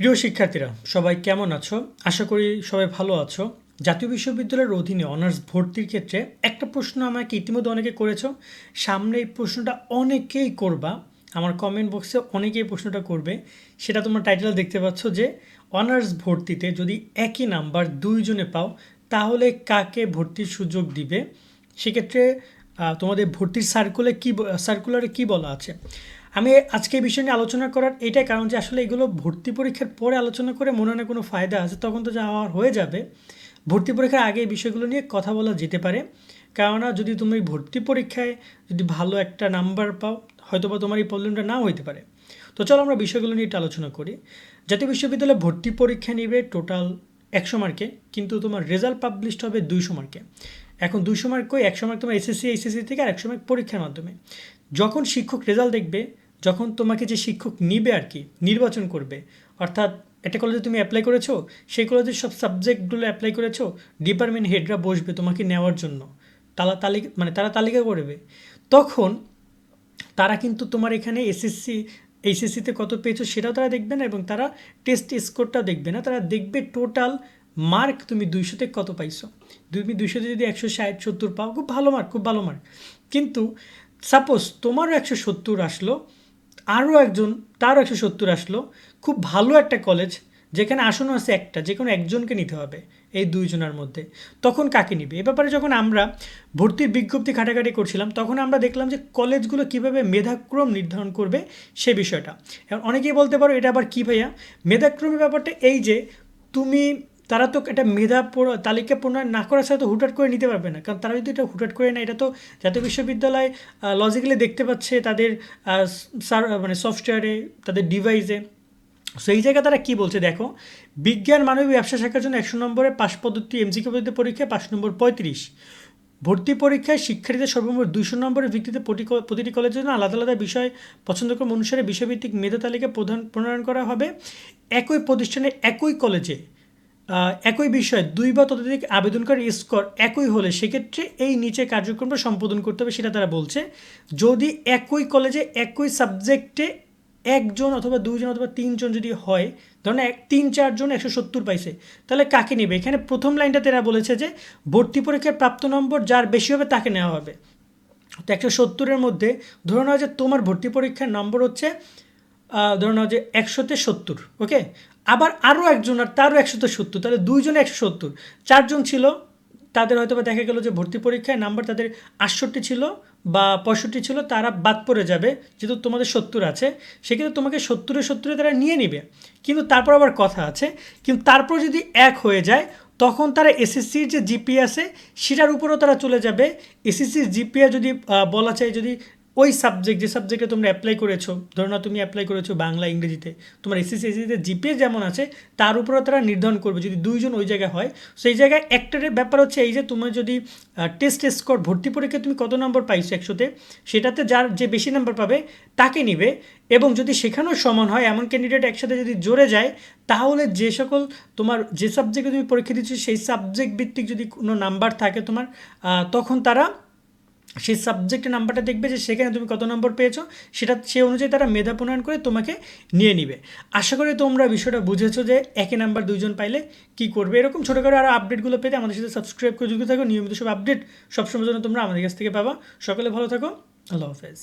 প্রিয় শিক্ষার্থীরা সবাই কেমন আছো? আশা করি সবাই ভালো আছো। জাতীয় বিশ্ববিদ্যালয়ের অধীনে অনার্স ভর্তির ক্ষেত্রে একটা প্রশ্ন আমাকে ইতিমধ্যে অনেকে করেছো। সামনে এই প্রশ্নটা অনেকেই করবা। আমার কমেন্ট বক্সে অনেকেই প্রশ্নটা করবে। সেটা তোমরা টাইটেল দেখতে পাচ্ছ যে অনার্স ভর্তিতে যদি একই নাম্বার দুইজনে পাও তাহলে কাকে ভর্তির সুযোগ দিবে? সেক্ষেত্রে তোমাদের ভর্তির সার্কুলারে কী বলা আছে? আমি আজকে এই বিষয় নিয়ে আলোচনা করার এটাই কারণ যে আসলে এগুলো ভর্তি পরীক্ষার পরে আলোচনা করে মনে হয় কোনো ফায়দা আছে, তখন তো যা হওয়ার হয়ে যাবে। ভর্তি পরীক্ষার আগে এই বিষয়গুলো নিয়ে কথা বলা যেতে পারে। কেননা যদি তুমি ভর্তি পরীক্ষায় যদি ভালো একটা নাম্বার পাও, হয়তো বা তোমার এই প্রবলেমটা নাও হইতে পারে। তো চলো আমরা বিষয়গুলো নিয়ে একটু আলোচনা করি। জাতীয় বিশ্ববিদ্যালয়ে ভর্তি পরীক্ষা নেবে টোটাল 100 মার্কে, কিন্তু তোমার রেজাল্ট পাবলিশড হবে 200 মার্কে। এখন 200 মার্ক কই, 100 মার্ক তোমার এইচএসসি থেকে আর 100 মার্ক পরীক্ষার মাধ্যমে। যখন শিক্ষক রেজাল্ট দেখবে, যখন তোমাকে যে শিক্ষক নিবে আর কি নির্বাচন করবে, অর্থাৎ একটা কলেজে তুমি অ্যাপ্লাই করেছো, সেই কলেজের সব সাবজেক্টগুলো অ্যাপ্লাই করেছো, ডিপার্টমেন্ট হেডরা বসবে তোমাকে নেওয়ার জন্য, তারা তালিকা করবে। তখন তারা কিন্তু তোমার এখানে এইচএসসিতে কত পেয়েছো সেটাও তারা দেখবে না, এবং তারা টেস্ট স্কোরটাও দেখবে না। তারা দেখবে টোটাল মার্ক তুমি 200তে কত পাইছো। তুমি 200তে যদি 160-70 পাও, খুব ভালো মার্ক, খুব ভালো মার্ক। কিন্তু সাপোজ তোমারও 170 আসলো, আরও একজন তারও 170 আসলো, খুব ভালো একটা কলেজ যেখানে আসনও আছে একটা, যে কোনো একজনকে নিতে হবে এই দুইজনের মধ্যে। তখন কাকে নিবে? এ ব্যাপারে যখন আমরা ভর্তির বিজ্ঞপ্তি ঘাটাঘাটি করছিলাম, তখন আমরা দেখলাম যে কলেজগুলো কিভাবে মেধাক্রম নির্ধারণ করবে সে বিষয়টা। এখন অনেকেই বলতে পারো এটা আবার কী ভাইয়া? মেধাক্রমের ব্যাপারটা এই যে তুমি, তারা তো একটা তালিকা প্রণয়ন না করার সাথে তো হুটহাট করে নিতে পারবে না, কারণ তারা যদি এটা হুটহাট করে না, এটা তো জাতীয় বিশ্ববিদ্যালয় লজিক্যালি দেখতে পাচ্ছে তাদের সফটওয়্যারে, তাদের ডিভাইসে। সো এই জায়গায় তারা কী বলছে দেখো, বিজ্ঞান মানবিক ব্যবসা শাখার জন্য 100 নম্বরের পাস পদ্ধতি এমসিকিউ পদ্ধতি পরীক্ষায় 5 নম্বর 35। ভর্তি পরীক্ষায় শিক্ষার্থীদের সর্বমোট 200 নম্বরের ভিত্তিতে প্রতিটি কলেজের জন্য আলাদা আলাদা বিষয় পছন্দক্রম অনুসারে বিষয়ভিত্তিক মেধা তালিকা প্রণয়ন করা হবে। একই প্রতিষ্ঠানে একই কলেজে একই বিষয়ে 2 বা ততোধিক আবেদনকারী স্কোর একই হলে সেক্ষেত্রে এই নিচে কার্যক্রমটা সম্পাদন করতে হবে, সেটা তারা বলছে। যদি একই কলেজে একই সাবজেক্টে একজন অথবা দুইজন অথবা তিনজন যদি হয়, ধরুন 3-4 জন 170 পাইছে, তাহলে কাকে নেবে? এখানে প্রথম লাইনটা তারা বলেছে যে ভর্তি পরীক্ষার প্রাপ্ত নম্বর যার বেশি হবে তাকে নেওয়া হবে। তো 170-এর মধ্যে ধরে নেওয়া যে তোমার ভর্তি পরীক্ষার নম্বর হচ্ছে ধরে নাও যে 100-তে 70, ওকে। আবার আরও একজন আর তারও 100-তে 70, তাহলে দুইজনে 170, 4জন ছিল, তাদের হয়তো বা দেখা গেল যে ভর্তি পরীক্ষায় নাম্বার তাদের 68 ছিল বা 65 ছিল, তারা বাদ পড়ে যাবে যেহেতু তোমাদের 70 আছে। সেক্ষেত্রে তোমাকে 70-এ তারা নিয়ে নিবে। কিন্তু তারপর আবার কথা আছে, কিন্তু তারপর যদি এক হয়ে যায়, তখন তারা এসএসসির যে জিপিএ আছে সেটার উপরেও তারা চলে যাবে। এসএসসির জিপিএ যদি বলা চাই, যদি ওই যে সাবজেক্টে তোমরা অ্যাপ্লাই করেছো, ধরো না তুমি অ্যাপ্লাই করেছো বাংলা ইংরেজিতে, তোমার এসএসসিতে জিপিএ যেমন আছে তার উপরেও তারা নির্ধারণ করবে যদি দুইজন ওই জায়গায় হয়। সেই জায়গায় একটার ব্যাপার হচ্ছে এই যে তোমার যদি টেস্ট স্কোর ভর্তি পরীক্ষায় তুমি কত নম্বর পাইছো 100-তে, সেটাতে যার যে বেশি নাম্বার পাবে তাকে নিবে। এবং যদি সেখানেও সমান হয়, এমন ক্যান্ডিডেট একসাথে যদি জোরে যায়, তাহলে যে সকল তোমার যে সাবজেক্টে তুমি পরীক্ষা দিচ্ছ সেই সাবজেক্ট ভিত্তিক যদি কোনো নাম্বার থাকে তোমার, তখন তারা সেই সাবজেক্টের নাম্বারটা দেখবে যে সেখানে তুমি কত নম্বর পেয়েছো, সে অনুযায়ী তারা মেধা প্রণয়ন করে তোমাকে নিয়ে নিবে। আশা করি তোমরা বিষয়টা বুঝেছো যে একই নাম্বার দুইজন পাইলে কি করবে। এরকম ছোটো করে আরও আপডেটগুলো পেতে আমাদের সাথে সাবস্ক্রাইব করে যুক্ত থাকো। নিয়মিত সব আপডেট সবসময় জন্য তোমরা আমাদের কাছ থেকে পাবা। সকলে ভালো থাকো, আল্লাহ হাফেজ।